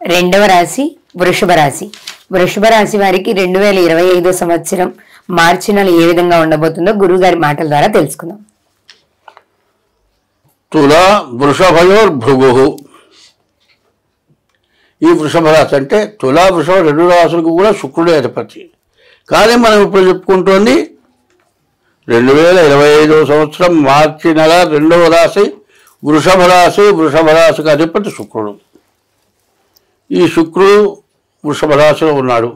రెండవ రాశి వృషభ రాశి. వృషభ రాశి వారికి 2025 సంవత్సరం మార్చి నెల ఏ విధంగా ఉండబోతుందో గురువుగారి మాటల ద్వారా తెలుసుకుందాం. తులా వృషభయోర్భృగు. ఈ వృషభ రాశి అంటే తులా వృషభ రెండు రాశులకు కూడా శుక్రుడే అధిపతి. కానీ మనం ఇప్పుడు చెప్పుకుంటోంది 2025 సంవత్సరం మార్చి నెల రెండవ రాశి వృషభ రాశి. వృషభ రాశికి అధిపతి శుక్రుడు. ఈ శుక్రుడు వృషభ రాశిలో ఉన్నాడు.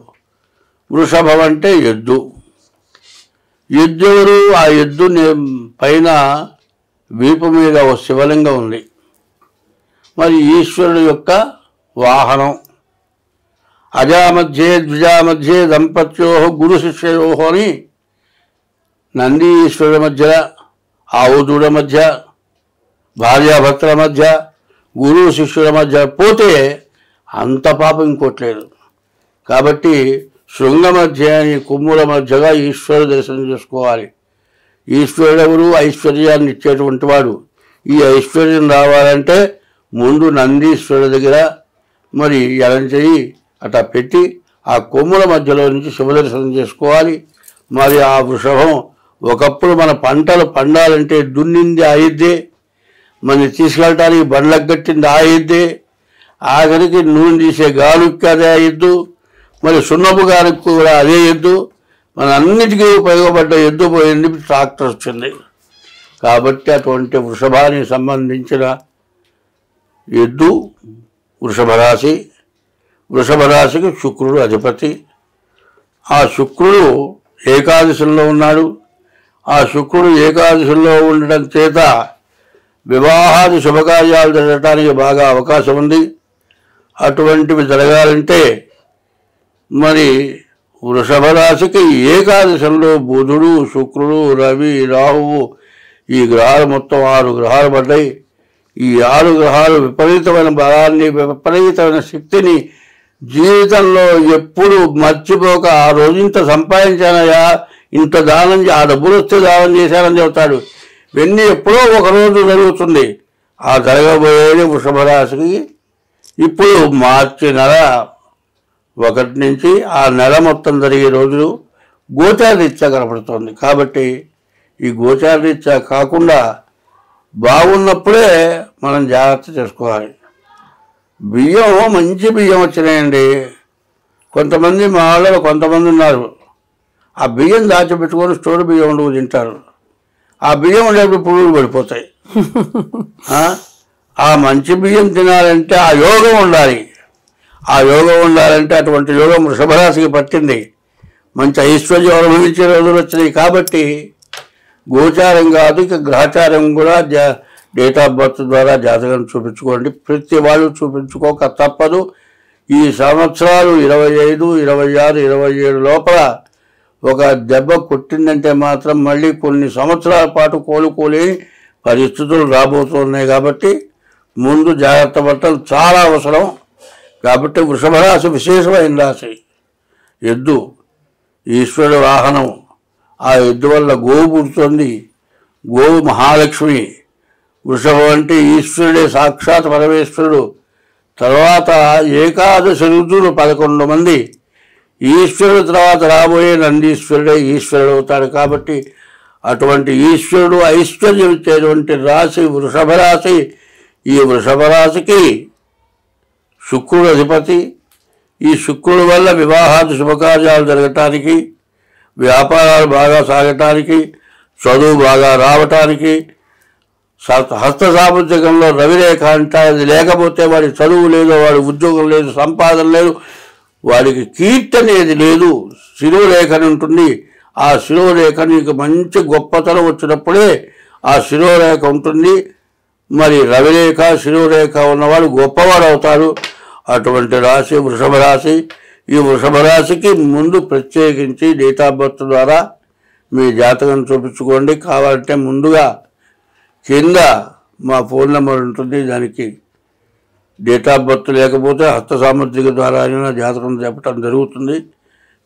వృషభం అంటే ఎద్దు. ఎద్దురు ఆ ఎద్దు పైన వీపు మీద ఓ శివలింగం ఉంది. మరి ఈశ్వరుడు యొక్క వాహనం. అజామధ్యే ద్విజామధ్యే దంపత్యో గురు శిష్యయో అని నంది ఈశ్వరుల మధ్య, ఆవు దూడ మధ్య, భార్యాభర్తల మధ్య, గురువు శిష్యుల మధ్య పోతే అంత పాపం ఇంకోట్లేదు. కాబట్టి శృంగ మధ్య కొమ్ముల మధ్యగా ఈశ్వరుడు దర్శనం చేసుకోవాలి. ఈశ్వరుడు ఎవరు? ఐశ్వర్యాన్ని ఇచ్చేటువంటి వాడు. ఈ ఐశ్వర్యం రావాలంటే ముందు నందీశ్వరుడి దగ్గర మరి ఎలంచేయి అట్లా పెట్టి ఆ కొమ్ముల మధ్యలో నుంచి శివదర్శనం చేసుకోవాలి. మరి ఆ వృషభం ఒకప్పుడు మన పంటలు పండాలంటే దున్నింది ఆ ఎద్దే, మన తీసుకెళ్ళటానికి బండ్లకు కట్టింది ఆ ఎద్దే, ఆఖరికి నూనె తీసే గాలుకి అదే ఎద్దు, మరి సున్నపు గాలికి కూడా అదే ఎద్దు. మన అన్నిటికీ ఉపయోగపడ్డ ఎద్దు పోయింది, ట్రాక్టర్ వచ్చింది. కాబట్టి అటువంటి వృషభానికి సంబంధించిన ఎద్దు వృషభ రాశి. వృషభ రాశికి శుక్రుడు అధిపతి. ఆ శుక్రుడు ఏకాదశంలో ఉన్నాడు. ఆ శుక్రుడు ఏకాదశంలో ఉండడం చేత వివాహాది శుభకార్యాలు జరగటానికి బాగా అవకాశం ఉంది. అటువంటివి జరగాలంటే మరి వృషభ రాశికి ఏకాదశంలో బుధుడు, శుక్రుడు, రవి, రాహువు ఈ గ్రహాలు మొత్తం 6 గ్రహాలు పడ్డాయి. ఈ 6 గ్రహాలు విపరీతమైన బలాన్ని, విపరీతమైన శక్తిని జీవితంలో ఎప్పుడు మర్చిపోక ఆ రోజు ఇంత సంపాదించానయా, ఇంత దానం, ఆ డబ్బులు వస్తే దానం చేశానని చెబుతాడు. ఇవన్నీ ఎప్పుడో ఒకరోజు జరుగుతుంది. ఆ జరగబోయేది వృషభ రాశికి ఇప్పుడు మార్చి నెల 1 నుంచి ఆ నెల మొత్తం జరిగే రోజులు గోచారరీత్యా కనపడుతోంది. కాబట్టి ఈ గోచారరీత్యా కాకుండా బాగున్నప్పుడే మనం జాగ్రత్త చేసుకోవాలి. బియ్యం మంచి బియ్యం వచ్చినాయండి. కొంతమంది మా వాళ్ళలో కొంతమంది ఉన్నారు, ఆ బియ్యం దాచిపెట్టుకొని స్టోర్ బియ్యం వండుకు తింటారు. ఆ బియ్యం ఉండేప్పుడు పురుగులు పడిపోతాయి. ఆ మంచి బియ్యం తినాలంటే ఆ యోగం ఉండాలి. ఆ యోగం ఉండాలంటే అటువంటి యోగం వృషభ రాశికి పట్టింది. మంచి ఐశ్వర్యం అనుభవించే రోజులు వచ్చినాయి. కాబట్టి గోచారం కాదు, ఇక గ్రహచారం కూడా డేట్ ఆఫ్ బర్త్ ద్వారా జాతకం చూపించుకోండి. ప్రతి వాళ్ళు చూపించుకోక తప్పదు. ఈ సంవత్సరాలు 25, 26, 27 లోపల ఒక దెబ్బ కొట్టిందంటే మాత్రం మళ్ళీ కొన్ని సంవత్సరాల పాటు కోలుకోలేని పరిస్థితులు రాబోతున్నాయి. కాబట్టి ముందు జాగ్రత్త పడటం చాలా అవసరం. కాబట్టి వృషభ రాశి విశేషమైన రాశి. ఎద్దు ఈశ్వరుడు వాహనం. ఆ ఎద్దు వల్ల గోవు పుడుతుంది. గోవు మహాలక్ష్మి. వృషభం అంటే ఈశ్వరుడే, సాక్షాత్ పరమేశ్వరుడు. తర్వాత ఏకాదశి రుద్రులు 11 మంది. ఈశ్వరుడు తర్వాత రాబోయే నందీశ్వరుడే ఈశ్వరుడు అవుతాడు. కాబట్టి అటువంటి ఈశ్వరుడు ఐశ్వర్యం ఇచ్చేటువంటి రాశి వృషభ రాశి. ఈ వృషభ రాశికి శుక్రుడు అధిపతి. ఈ శుక్రుడు వల్ల వివాహాది శుభకార్యాలు జరగటానికి, వ్యాపారాలు బాగా సాగటానికి, చదువు బాగా రావటానికి, హస్త సాముద్రికంలో రవిరేఖ అంటే అది లేకపోతే వాడి చదువు లేదు, వాడి ఉద్యోగం లేదు, సంపాదన లేదు, వాడికి కీర్తి అనేది లేదు. శిరోరేఖని ఉంటుంది. ఆ శిరోరేఖ నీకు మంచి గొప్పతనం వచ్చినప్పుడే ఆ శిరోరేఖ ఉంటుంది. మరి రవిరేఖ, శిరోరేఖ ఉన్నవాడు గొప్పవాడు అవుతాడు. అటువంటి రాశి వృషభ రాశి. ఈ వృషభ రాశికి ముందు ప్రత్యేకించి డేట్ ఆఫ్ బర్త్ ద్వారా మీ జాతకం చూపించుకోండి. కావాలంటే ముందుగా కింద మా ఫోన్ నెంబర్ ఉంటుంది, దానికి డేట్ ఆఫ్ బర్త్ లేకపోతే హస్త సాముద్రిక ద్వారా అయినా జాతకం చెప్పడం జరుగుతుంది.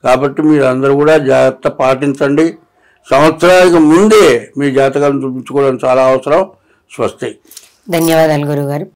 కాబట్టి మీరు అందరూ కూడా జాగ్రత్త పాటించండి. సంవత్సరానికి ముందే మీ జాతకాలను చూపించుకోవడం చాలా అవసరం. స్వస్తి. ధన్యవాదాలు గురుగారు.